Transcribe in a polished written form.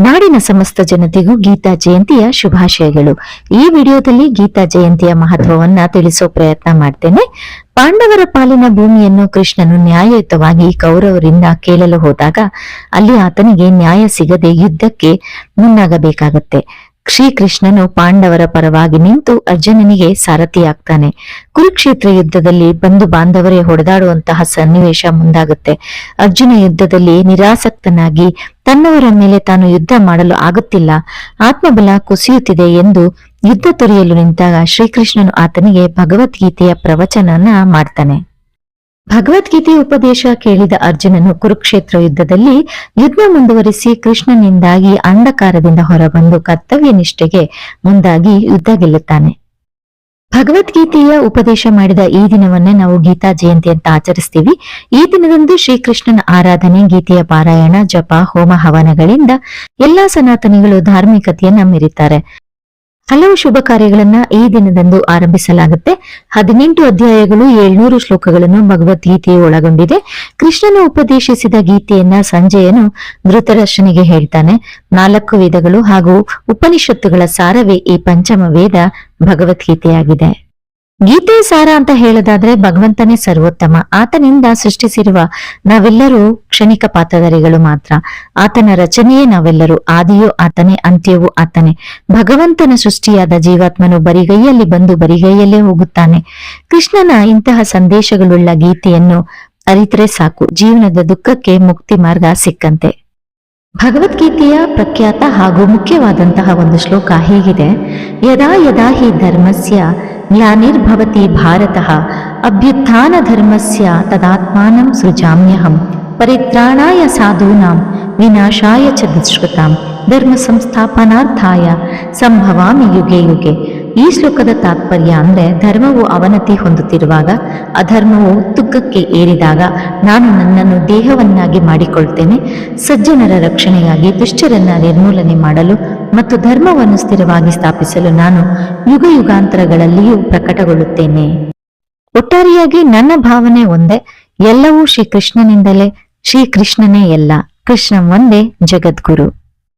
ನಾಡಿನ ಸಮಸ್ತ ಜನತೆಗೂ ಗೀತಾ ಜಯಂತಿಯ ಶುಭಾಶಯಗಳು. ಈ ವಿಡಿಯೋದಲ್ಲಿ ಗೀತಾ ಜಯಂತಿಯ ಮಹತ್ವವನ್ನ ತಿಳಿಸೋ ಪ್ರಯತ್ನ ಮಾಡ್ತೇನೆ. ಪಾಂಡವರ ಪಾಲಿನ ಭೂಮಿಯನ್ನು ಕೃಷ್ಣನು ನ್ಯಾಯಯುತವಾಗಿ ಕೌರವರಿಂದ ಕೇಳಲು ಹೋದಾಗ ಅಲ್ಲಿ ಆತನಿಗೆ ನ್ಯಾಯ ಸಿಗದೆ ಯುದ್ಧಕ್ಕೆ ಮುಂದಾಗಬೇಕಾಗತ್ತೆ. ಶ್ರೀಕೃಷ್ಣನು ಪಾಂಡವರ ಪರವಾಗಿ ನಿಂತು ಅರ್ಜುನನಿಗೆ ಸಾರಥಿಯಾಗ್ತಾನೆ. ಕುರುಕ್ಷೇತ್ರ ಯುದ್ಧದಲ್ಲಿ ಬಂಧು ಬಾಂಧವರೇ ಹೊಡೆದಾಡುವಂತಹ ಸನ್ನಿವೇಶ ಮುಂದಾಗುತ್ತೆ. ಅರ್ಜುನ ಯುದ್ಧದಲ್ಲಿ ನಿರಾಸಕ್ತನಾಗಿ ತನ್ನವರ ಮೇಲೆ ತಾನು ಯುದ್ಧ ಮಾಡಲು ಆಗುತ್ತಿಲ್ಲ, ಆತ್ಮಬಲ ಕುಸಿಯುತ್ತಿದೆ ಎಂದು ಯುದ್ಧ ತೊರೆಯಲು ನಿಂತಾಗ ಶ್ರೀಕೃಷ್ಣನು ಆತನಿಗೆ ಭಗವದ್ಗೀತೆಯ ಪ್ರವಚನನ ಮಾಡ್ತಾನೆ. ಭಗವದ್ಗೀತೆಯ ಉಪದೇಶ ಕೇಳಿದ ಅರ್ಜುನನು ಕುರುಕ್ಷೇತ್ರ ಯುದ್ಧದಲ್ಲಿ ಯುದ್ಧ ಮುಂದುವರಿಸಿ ಕೃಷ್ಣನಿಂದಾಗಿ ಅಂಧಕಾರದಿಂದ ಹೊರಬಂದು ಕರ್ತವ್ಯ ನಿಷ್ಠೆಗೆ ಮುಂದಾಗಿ ಯುದ್ಧ ಗೆಲ್ಲುತ್ತಾನೆ. ಭಗವದ್ಗೀತೆಯ ಉಪದೇಶ ಮಾಡಿದ ಈ ದಿನವನ್ನೇ ನಾವು ಗೀತಾ ಜಯಂತಿ ಅಂತ ಆಚರಿಸ್ತೀವಿ. ಈ ದಿನದಂದು ಶ್ರೀಕೃಷ್ಣನ ಆರಾಧನೆ, ಗೀತೆಯ ಪಾರಾಯಣ, ಜಪ, ಹೋಮ ಹವನಗಳಿಂದ ಎಲ್ಲಾ ಸನಾತನಿಗಳು ಧಾರ್ಮಿಕತೆಯನ್ನ ಮೆರೀತಾರೆ. ಹಲವು ಶುಭ ಕಾರ್ಯಗಳನ್ನ ಈ ದಿನದಂದು ಆರಂಭಿಸಲಾಗುತ್ತೆ. 18 ಅಧ್ಯಾಯಗಳು 700 ಶ್ಲೋಕಗಳನ್ನು ಭಗವದ್ಗೀತೆಯು ಒಳಗೊಂಡಿದೆ. ಕೃಷ್ಣನು ಉಪದೇಶಿಸಿದ ಗೀತೆಯನ್ನ ಸಂಜಯನು ಧೃತರಾಷ್ಟ್ರನಿಗೆ ಹೇಳ್ತಾನೆ. 4 ವೇದಗಳು ಹಾಗೂ ಉಪನಿಷತ್ತುಗಳ ಸಾರವೇ ಈ ಪಂಚಮ ವೇದ ಭಗವದ್ಗೀತೆಯಾಗಿದೆ. ಗೀತೆಯ ಸಾರ ಅಂತ ಹೇಳೋದಾದ್ರೆ ಭಗವಂತನೇ ಸರ್ವೋತ್ತಮ. ಆತನಿಂದ ಸೃಷ್ಟಿಸಿರುವ ನಾವೆಲ್ಲರೂ ಕ್ಷಣಿಕ ಪಾತ್ರಧಾರಿಗಳು ಮಾತ್ರ. ಆತನ ರಚನೆಯೇ ನಾವೆಲ್ಲರೂ. ಆದಿಯೂ ಆತನೇ, ಅಂತ್ಯವೂ ಆತನೇ. ಭಗವಂತನ ಸೃಷ್ಟಿಯಾದ ಜೀವಾತ್ಮನು ಬರಿಗೈಯಲ್ಲಿ ಬಂದು ಬರಿಗೈಯಲ್ಲೇ ಹೋಗುತ್ತಾನೆ. ಕೃಷ್ಣನ ಇಂತಹ ಸಂದೇಶಗಳುಳ್ಳ ಗೀತೆಯನ್ನು ಅರಿತರೆ ಸಾಕು, ಜೀವನದ ದುಃಖಕ್ಕೆ ಮುಕ್ತಿ ಮಾರ್ಗ ಸಿಕ್ಕಂತೆ. ಭಗವದ್ಗೀತೆಯ ಪ್ರಖ್ಯಾತ ಹಾಗೂ ಮುಖ್ಯವಾದಂತಹ ಒಂದು ಶ್ಲೋಕ ಹೀಗಿದೆ: ಯದಾ ಯದಾ ಹಿ ಧರ್ಮಸ್ಯ ಗ್ಲಾನಿರ್ಭವತಿ ಭಾರತಃ ಅಭ್ಯುತ್ಥಾನ ಧರ್ಮಸ್ಯ ತದಾತ್ಮಾನಂ ಸೃಜಾಮ್ಯಹಂ ಪರಿತ್ರಾಣಾಯ ಸಾಧೂನಾಂ ವಿನಾಶಾಯ ಚ ದುಷ್ಕೃತಾಂ ಧರ್ಮ ಸಂಸ್ಥಾಪನಾರ್ಥಾಯ ಸಂಭವಾಮಿ ಯುಗೆ ಯುಗೆ. ಈ ಶ್ಲೋಕದ ತಾತ್ಪರ್ಯ ಅಂದ್ರೆ, ಧರ್ಮವು ಅವನತಿ ಹೊಂದುತ್ತಿರುವಾಗ, ಅಧರ್ಮವು ತುಕ್ಕಕ್ಕೆ ಏರಿದಾಗ ನಾನು ನನ್ನನ್ನು ದೇಹವನ್ನಾಗಿ ಮಾಡಿಕೊಳ್ತೇನೆ. ಸಜ್ಜನರ ರಕ್ಷಣೆಗಾಗಿ ದುಷ್ಟರನ್ನ ನಿರ್ಮೂಲನೆ ಮಾಡಲು ಮತ್ತು ಧರ್ಮವನ್ನು ಸ್ಥಿರವಾಗಿ ಸ್ಥಾಪಿಸಲು ನಾನು ಯುಗ ಯುಗಾಂತರಗಳಲ್ಲಿಯೂ ಪ್ರಕಟಗೊಳ್ಳುತ್ತೇನೆ. ಒಟ್ಟಾರೆಯಾಗಿ ನನ್ನ ಭಾವನೆ ಒಂದೇ, ಎಲ್ಲವೂ ಶ್ರೀಕೃಷ್ಣನಿಂದಲೇ, ಶ್ರೀಕೃಷ್ಣನೇ ಎಲ್ಲ, ಕೃಷ್ಣ ಒಂದೇ ಜಗದ್ಗುರು.